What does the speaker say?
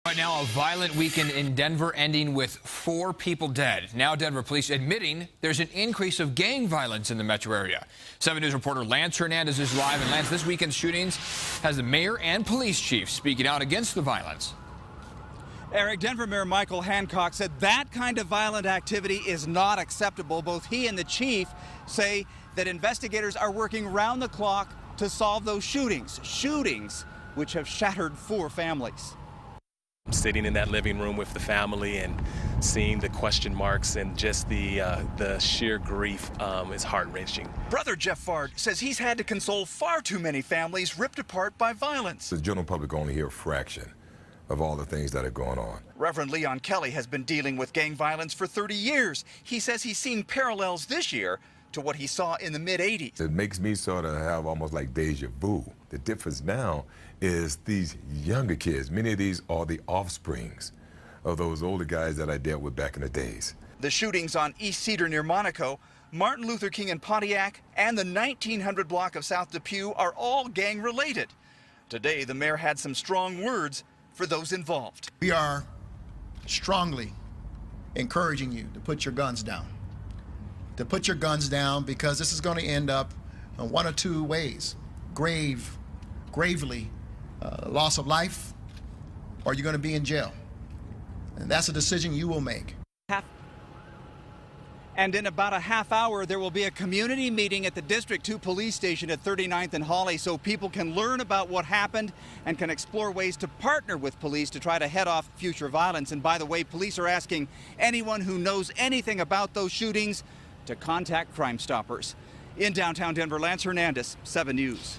Right now, a violent weekend in Denver ending with 4 people dead. Now Denver police admitting there's an increase of gang violence in the metro area. 7 News reporter Lance Hernandez is live. And Lance, this weekend's shootings has the mayor and police chief speaking out against the violence. Eric, Denver Mayor Michael Hancock said that kind of violent activity is not acceptable. Both he and the chief say that investigators are working round the clock to solve those shootings which have shattered 4 families. Sitting in that living room with the family and seeing the question marks and just the sheer grief is heart-wrenching. Brother Jeff Fard says he's had to console far too many families ripped apart by violence. The general public only hear a fraction of all the things that are going on. Reverend Leon Kelly has been dealing with gang violence for 30 years. He says he's seen parallels this year to what he saw in the mid-'80s. It makes me sort of have almost like deja vu. The difference now is these younger kids, many of these are the offsprings of those older guys that I dealt with back in the days. The shootings on East Cedar near Monaco, Martin Luther King in Pontiac, and the 1900 block of South Depew are all gang-related. Today, the mayor had some strong words for those involved. We are strongly encouraging you to put your guns down. To put your guns down, because this is going to end up in one or two ways. Gravely loss of life, or you're going to be in jail. And that's a decision you will make. And in about a half hour, there will be a community meeting at the District 2 police station at 39th and Holly so people can learn about what happened and can explore ways to partner with police to try to head off future violence. And by the way, police are asking anyone who knows anything about those shootings to contact Crime Stoppers. In downtown Denver, Lance Hernandez, 7 News.